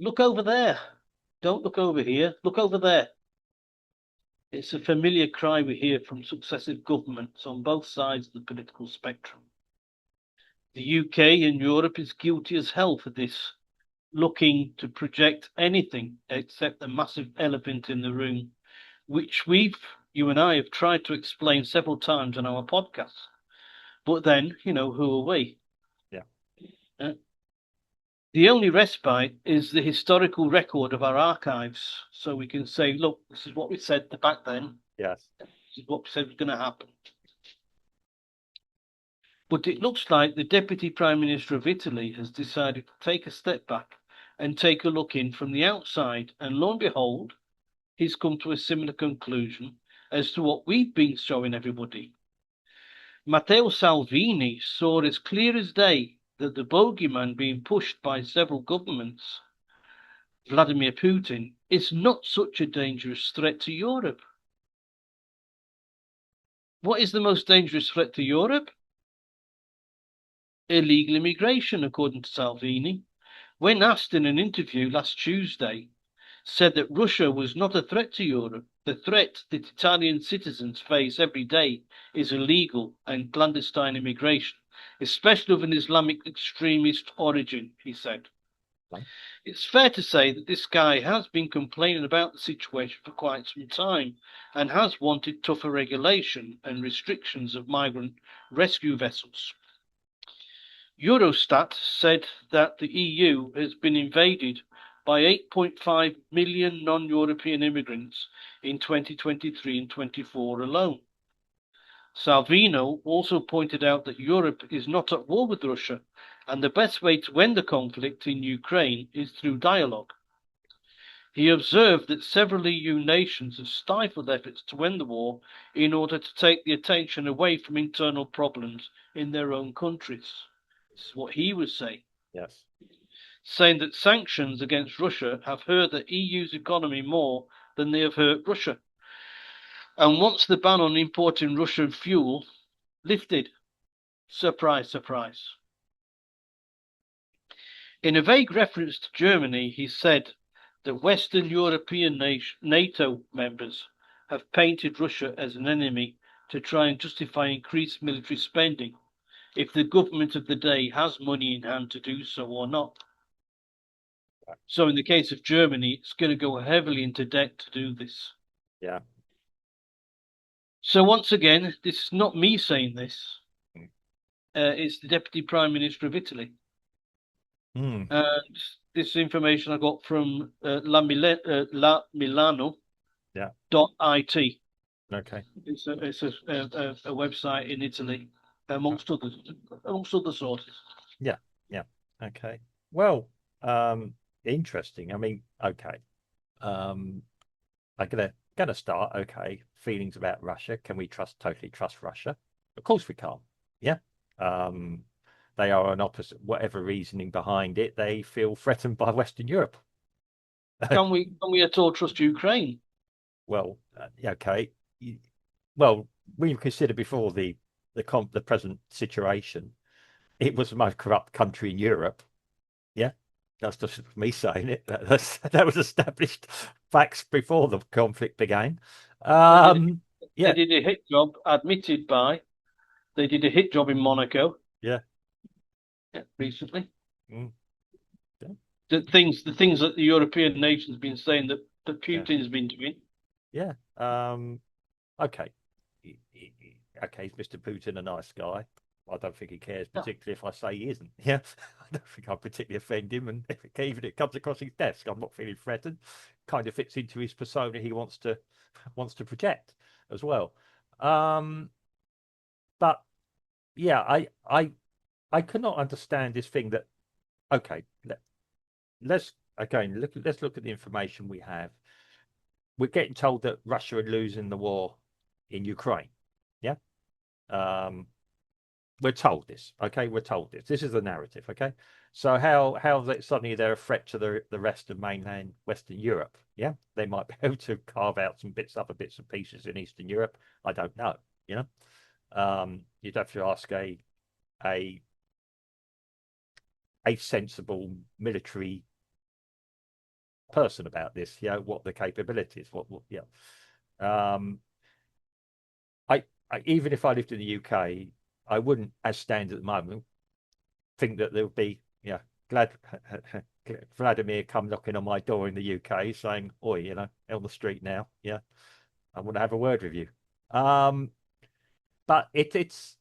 Look over there. Don't look over here. Look over there. It's a familiar cry we hear from successive governments on both sides of the political spectrum. The UK and Europe is guilty as hell for this, looking to project anything except the massive elephant in the room, which you and I have tried to explain several times on our podcast. But then, who are we? Yeah. The only respite is the historical record of our archives. So we can say, look, this is what we said back then. Yes. This is what we said was going to happen. But it looks like the Deputy Prime Minister of Italy has decided to take a step back and take a look in from the outside. And lo and behold, he's come to a similar conclusion as to what we've been showing everybody. Matteo Salvini saw as clear as day that the bogeyman being pushed by several governments, Vladimir Putin, is not such a dangerous threat to Europe. What is the most dangerous threat to Europe? Illegal immigration, according to Salvini. When asked in an interview last Tuesday, said that Russia was not a threat to Europe. The threat that Italian citizens face every day is illegal and clandestine immigration, especially of an Islamic extremist origin, he said. It's fair to say that this guy has been complaining about the situation for quite some time and has wanted tougher regulation and restrictions of migrant rescue vessels. Eurostat said that the EU has been invaded by 8.5 million non-European immigrants in 2023 and 24 alone. Salvino also pointed out that Europe is not at war with Russia, and the best way to end the conflict in Ukraine is through dialogue. He observed that several EU nations have stifled efforts to end the war in order to take the attention away from internal problems in their own countries. This is what he was saying. Yes. Saying that sanctions against Russia have hurt the EU's economy more than they have hurt Russia. And once the ban on importing Russian fuel lifted, surprise, surprise. In a vague reference to Germany, he said that Western European NATO members have painted Russia as an enemy to try and justify increased military spending, if the government of the day has money in hand to do so or not. So in the case of Germany, it's going to go heavily into debt to do this. Yeah. So once again, this is not me saying this. It's the Deputy Prime Minister of Italy. And this information I got from La Milano. Yeah. .it. Okay. It's a website in Italy, amongst other sources. Yeah. Yeah. Okay. Well, interesting. I mean, okay. I'm gonna start. Okay. Feelings about Russia. Can we totally trust Russia? Of course we can't. Yeah. They are an opposite, whatever reasoning behind it, they feel threatened by Western Europe. Can we at all trust Ukraine? Well, okay. Well, we considered before the present situation, it was the most corrupt country in Europe. Yeah, that's just me saying it. That was established facts before the conflict began. Yeah, yeah, they did a hit job, admitted by. They did a hit job in Monaco. Yeah. Recently. Mm. Yeah. The things that the European nations have been saying that Putin's been doing. Yeah. Okay. Okay, is Mr. Putin a nice guy? I don't think he cares particularly if I say he isn't. Yeah, I don't think I particularly offend him, and even if it comes across his desk, I'm not feeling threatened. Kind of fits into his persona he wants to project as well. But yeah, I cannot understand this thing that. Okay, let's look at the information we have. We're getting told that Russia are losing the war in Ukraine. Yeah. We're told this. Okay. We're told this. This is the narrative. Okay. So how that suddenly they're a threat to the rest of mainland Western Europe? Yeah. They might be able to carve out some other bits and pieces in Eastern Europe. I don't know. You know, you'd have to ask a sensible military person about this. What the capabilities, what Um, even if I lived in the UK, I wouldn't, as stands at the moment, think that there would be, glad Vladimir come knocking on my door in the UK saying, "Oi, on the street now, yeah, I want to have a word with you." Um, but it's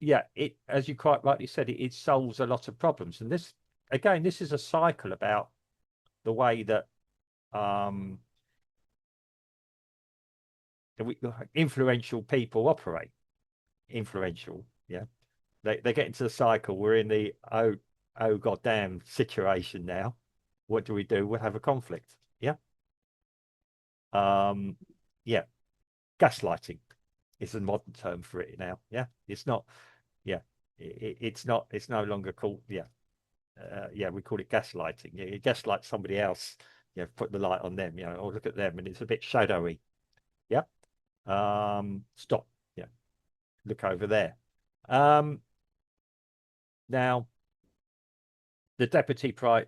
it, as you quite rightly said, it solves a lot of problems. And this is a cycle about the way that um, influential people operate. Influential, yeah. They get into the cycle. We're in the oh goddamn situation now. What do we do? We'll have a conflict. Yeah. Um, yeah. Gaslighting is a modern term for it now. Yeah. It's not. Yeah. It's not. It's no longer called. Yeah. We call it gaslighting. You gaslight somebody else. Put the light on them. Or look at them, and it's a bit shadowy. Yeah. Stop. Yeah. Look over there. Now, the deputy guy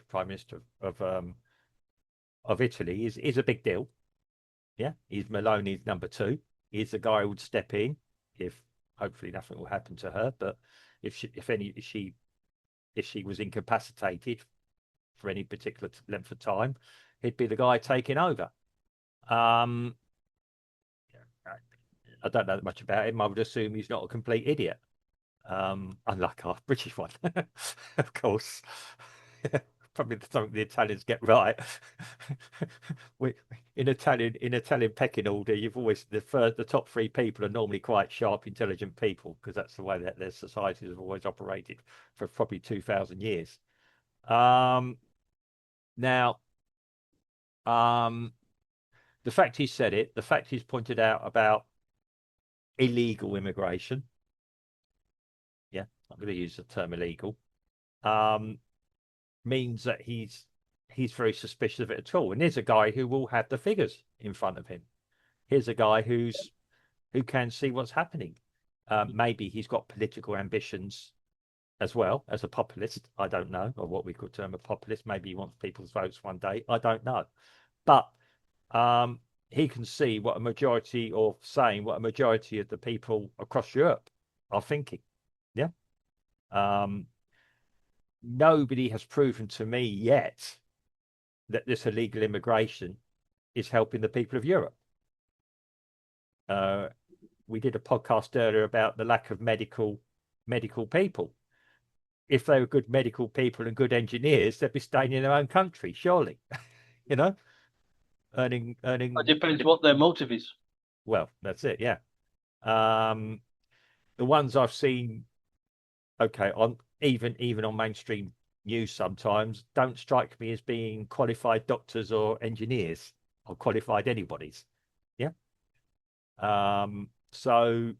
prime minister of Italy is a big deal. Yeah, he's Meloni's number two. He's the guy who would step in if hopefully nothing will happen to her, but if she was incapacitated for any particular length of time, he'd be the guy taking over. Um, I don't know much about him. I would assume he's not a complete idiot. Unlike our British one, of course. Probably something the Italians get right. In Italian pecking order, you've always the top three people are normally quite sharp, intelligent people because that's the way that their societies have always operated for probably 2,000 years. Now, the fact he said it, the fact he's pointed out about illegal immigration. Yeah, I'm going to use the term illegal. Means that he's very suspicious of it at all. And here's a guy who will have the figures in front of him. Here's a guy who can see what's happening. Maybe he's got political ambitions as well as a populist. I don't know, or what we could term a populist. Maybe he wants people's votes one day. I don't know, but he can see what a majority of the people across Europe are thinking. Yeah. Nobody has proven to me yet that this illegal immigration is helping the people of Europe. We did a podcast earlier about the lack of medical people. If they were good medical people and good engineers, they'd be staying in their own country, surely. Earning. It depends what their motive is. Well, that's it. Yeah. The ones I've seen, okay, on even on mainstream news sometimes don't strike me as being qualified doctors or engineers or qualified anybody's. Yeah. So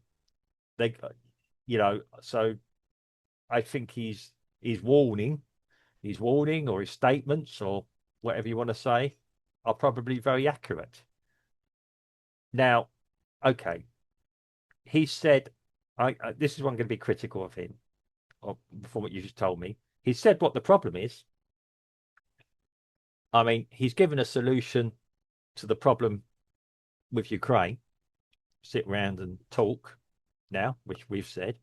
they, so I think he's warning or his statements or whatever you want to say are probably very accurate. Now, okay, he said, this is one I'm going to be critical of him, or from what you just told me. He said what the problem is. I mean, he's given a solution to the problem with Ukraine. Sit around and talk now, which we've said.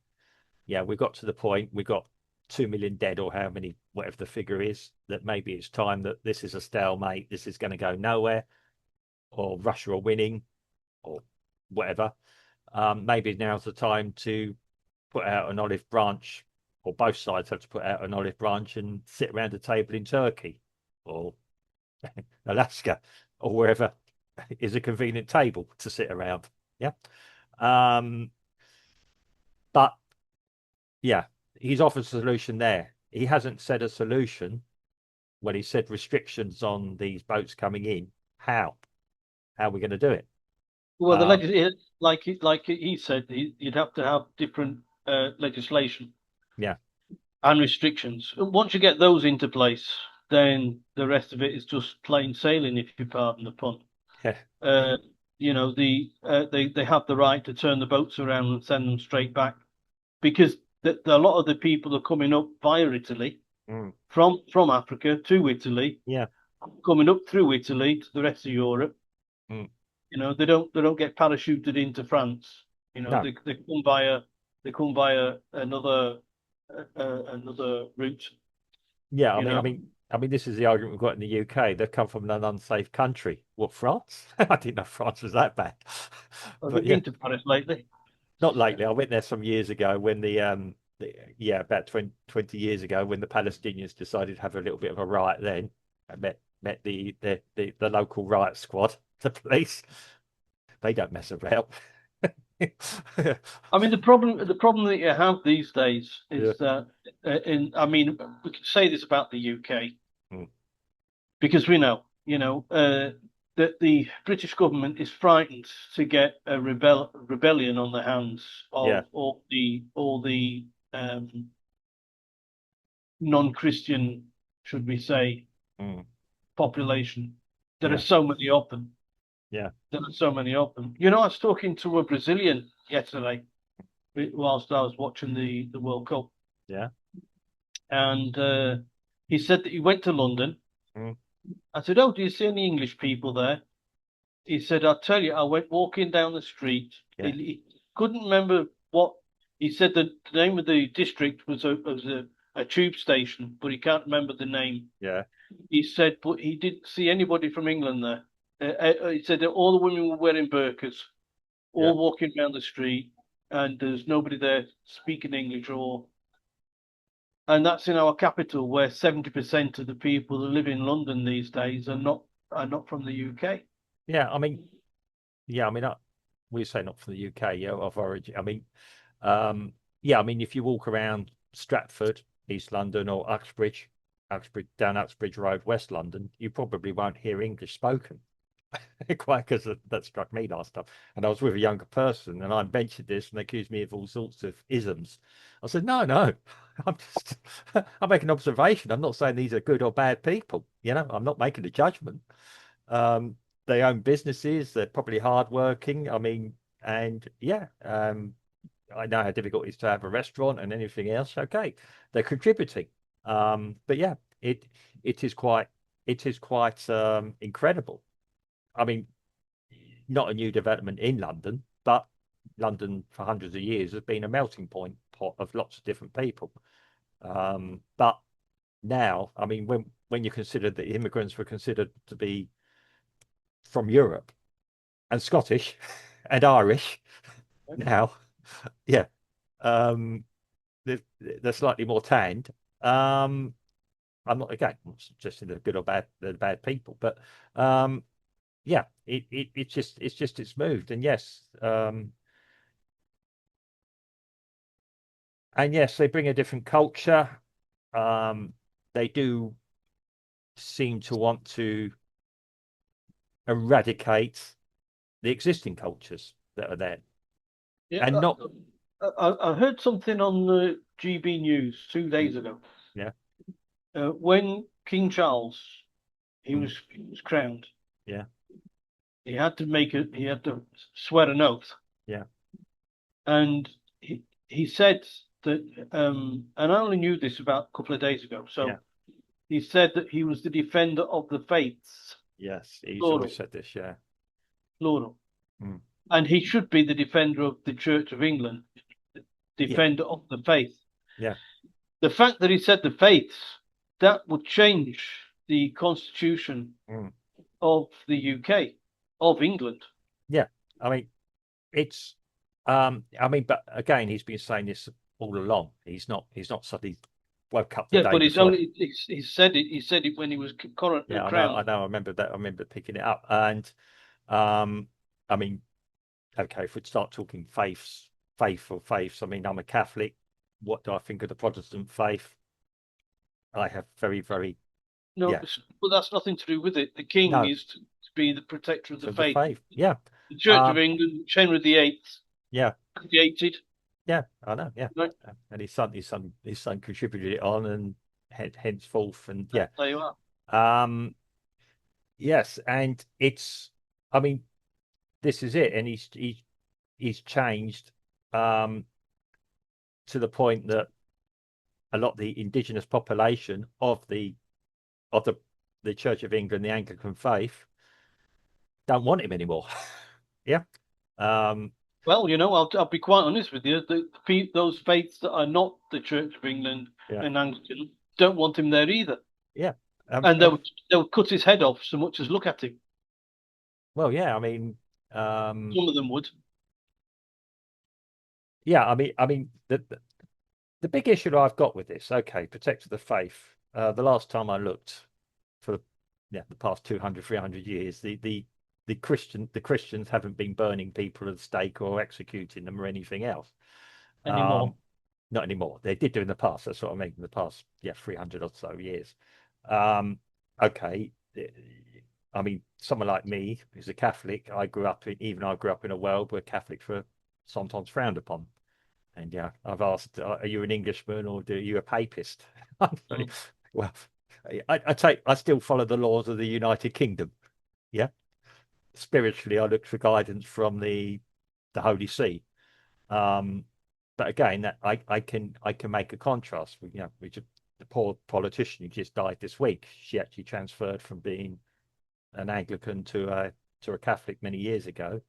Yeah, we got to the point, we got 2 million dead or how many, whatever the figure is, that maybe it's time that this is a stalemate, this is going to go nowhere, or Russia are winning, or whatever. Maybe now's the time to put out an olive branch, or both sides have to put out an olive branch and sit around a table in Turkey or Alaska or wherever is a convenient table to sit around. Yeah. But yeah, he's offered a solution there. He hasn't said a solution when he said restrictions on these boats coming in. How are we going to do it? Well, like he said, you'd have to have different legislation Yeah. and restrictions. Once you get those into place, then the rest of it is just plain sailing, if you pardon the pun. Yeah. They have the right to turn the boats around and send them straight back because a lot of the people are coming up via Italy. Mm. from Africa to Italy, Yeah. coming up through Italy to the rest of Europe. Mm. They don't get parachuted into France. No. They come via another route. Yeah. You know, I mean, this is the argument we've got in the UK. They've come from an unsafe country. What, France? I didn't know France was that bad. have you But yeah, been to Paris lately? not lately. I went there some years ago when yeah, about 20 years ago when the Palestinians decided to have a little bit of a riot then. I met the local riot squad, the police. They don't mess around. I mean, the problem that you have these days Yeah. is that, I mean, we can say this about the UK Mm. because we know, that the British government is frightened to get a rebellion on the hands Yeah. of all the non-Christian, should we say, Mm. population. There are Yeah. so many of them. Yeah. There are so many of them. I was talking to a Brazilian yesterday whilst I was watching the World Cup, Yeah. and he said that he went to London. Mm. I said, "Oh, do you see any English people there?" He said, "I'll tell you, I went walking down the street. Yeah. He couldn't remember what he said. The name of the district was a tube station, but he can't remember the name. Yeah. He said, but he didn't see anybody from England there. He said that all the women were wearing burqas, Yeah. all walking down the street, and there's nobody there speaking English or. And that's in our capital, where 70% of the people who live in London these days are not from the UK. Yeah. Yeah. We say not from the UK, yeah, of origin. Yeah. If you walk around Stratford, East London, or down Uxbridge Road, West London, you probably won't hear English spoken. Quite because that struck me last time. And I was with a younger person and I mentioned this and they accused me of all sorts of isms. I said, no, no, I'm just, I'm making an observation. I'm not saying these are good or bad people. I'm not making a judgment. Um, they own businesses. They're probably hardworking. And yeah, I know how difficult it is to have a restaurant and anything else. Okay, they're contributing. But yeah, it is quite, incredible. I mean, not a new development in London, but London for hundreds of years has been a melting pot of lots of different people. But now, when you consider that immigrants were considered to be from Europe and Scottish and Irish, now, yeah, um, they're slightly more tanned. Um, I'm not again I'm not suggesting they're good or bad, they're bad people, but um, yeah, it's moved, and yes, they bring a different culture. Um, they do seem to want to eradicate the existing cultures that are there, Yeah, and not I heard something on the GB News 2 days ago. yeah, When King Charles he mm, was he was crowned, yeah, he had to swear an oath, yeah, and he said that, and I only knew this about a couple of days ago. yeah, So he said that he was the defender of the faiths, yes. He's always plural, said this, yeah, plural, mm, and he should be the defender of the Church of England, yeah, defender of the faith. yeah, The fact that he said the faiths, that would change the constitution mm, of the UK, of England. yeah. I mean, it's but again, he's been saying this all along. He's not suddenly woke up the Yeah, day but he's before. only he said it. He said it when he was Yeah, I know, crowned. I remember that. I remember picking it up. And um, I mean, okay, if we start talking faiths, I'm a Catholic. What do I think of the Protestant faith? I have very, very, No, yeah, but that's nothing to do with it. The king no, is to be the protector of the of the faith. faith. Yeah. The Church of Um, England, which Henry VIII yeah, created. yeah, I know, yeah. Right, And his son contributed it on and henceforth, and yeah. there you are. Um, yes, and I mean, this is it, and he's changed, um, to the point that a lot of the indigenous population of the Church of England, the Anglican faith, don't want him anymore. Yeah. Um, Well, I'll be quite honest with you. Those faiths that are not the Church of England yeah. and Anglican don't want him there either. Yeah. And they'll cut his head off so much as look at him. Well, yeah. I mean, Some of them would. yeah. I mean, the big issue that I've got with this, okay, protect the faith. The last time I looked for the past 200, 300 years, the Christians haven't been burning people at the stake or executing them or anything else. Anymore. Not anymore. They did do in the past. That's what I mean. In the past, 300 or so years. Um, okay. I mean, someone like me who's a Catholic, I grew up in a world where Catholics were sometimes frowned upon. And yeah, I've asked, are you an Englishman or are you a papist? Mm. Well, I still follow the laws of the United Kingdom. Yeah. Spiritually, I look for guidance from the Holy See. Um, but again, that I can make a contrast with, which the poor politician who just died this week. She actually transferred from being an Anglican to a Catholic many years ago.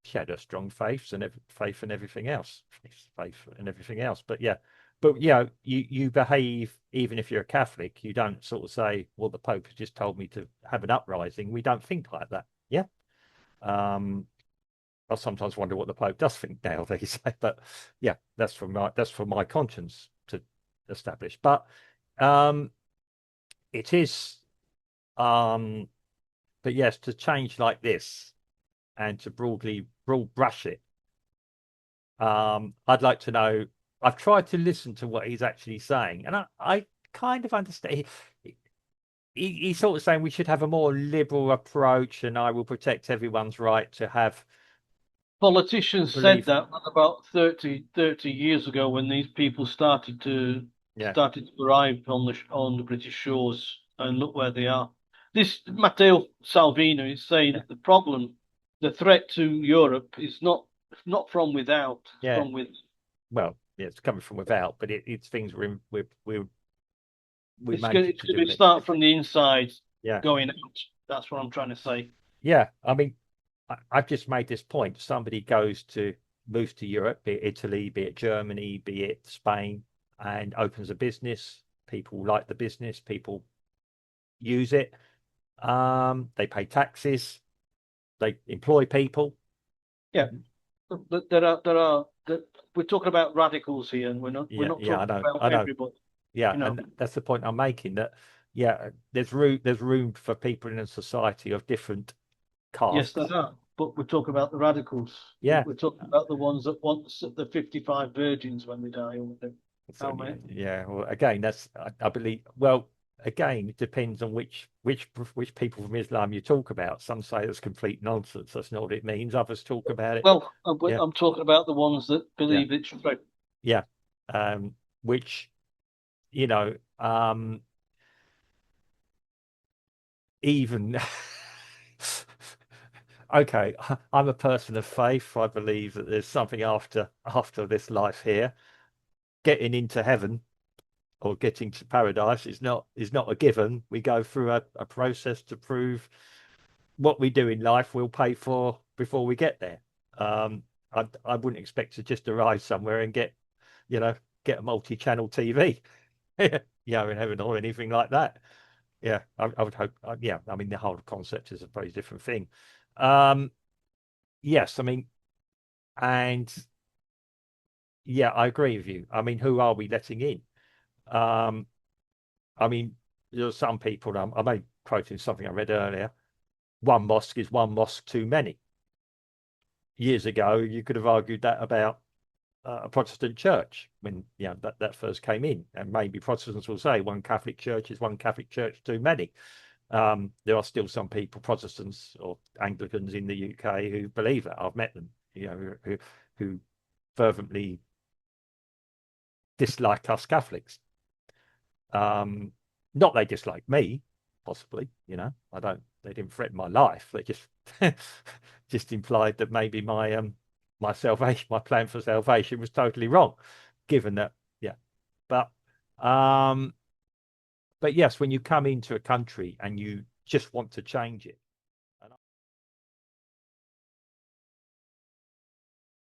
She had her strong faith and everything else, But yeah, you behave even if you're a Catholic. You don't sort of say, "Well, the Pope has just told me to have an uprising." We don't think like that. Yeah. Um, I sometimes wonder what the Pope does think nowadays, but yeah, that's for my conscience to establish. But um, it is, um, but yes, to change like this and to broad brush it. I'd like to know. I've tried to listen to what he's actually saying, and I kind of understand. He's sort of saying we should have a more liberal approach, and I will protect everyone's right to have Politicians said belief. that about 30 years ago when these people Yeah, started to arrive on the British shores, and look where they are. This Matteo Salvini is saying yeah, that the threat to Europe is not from without, it's yeah. from with. Well, yeah, it's coming from without, but it's things we It's managed to going do to it. start from the inside, Yeah, going out. That's what I'm trying to say. yeah. I mean, I've just made this point. Somebody moves to Europe, be it Italy, be it Germany, be it Spain, and opens a business. People like the business. People use it. They pay taxes. They employ people. Yeah, we're talking about radicals here, and we're Yeah, not yeah. I talking know. about I know. everybody. Yeah, You know, and that's the point I'm making. That yeah, there's room for people in a society of different yes, there castes. are, but we're talking about the radicals. Yeah. We're talking about the ones that want the 55 virgins when they die, or whatever. So How many? yeah. Well, again, I believe. Well, again, it depends on which people from Islam you talk about. Some say it's complete nonsense. That's not what it means. Others talk about it. Well, Yeah, I'm talking about the ones that yeah, believe it's true. yeah. Which you know, even okay. I'm a person of faith. I believe that there's something after this life here. Getting into heaven or getting to paradise is not a given. We go through a process to prove what we do in life we'll pay for before we get there. I wouldn't expect to just arrive somewhere and you know, get a multi-channel TV, in heaven or anything like that. Yeah, I would hope. Yeah, I mean, the whole concept is a very different thing. Um, yes, I mean, and yeah, I agree with you. I mean, who are we letting in? Um, I mean, there are some people. I may quoting something I read earlier. One mosque is one mosque too many. Years ago, you could have argued that about a Protestant church when that first came in, and maybe Protestants will say one Catholic church is one Catholic church too many. There are still some people, Protestants or Anglicans in the UK, who believe that. I've met them, who fervently dislike us Catholics. Not they dislike me, possibly. I don't. They didn't threaten my life. They just just implied that maybe my salvation, my plan for salvation, was totally wrong. Given that, yeah. But um, but yes, when you come into a country and you just want to change it,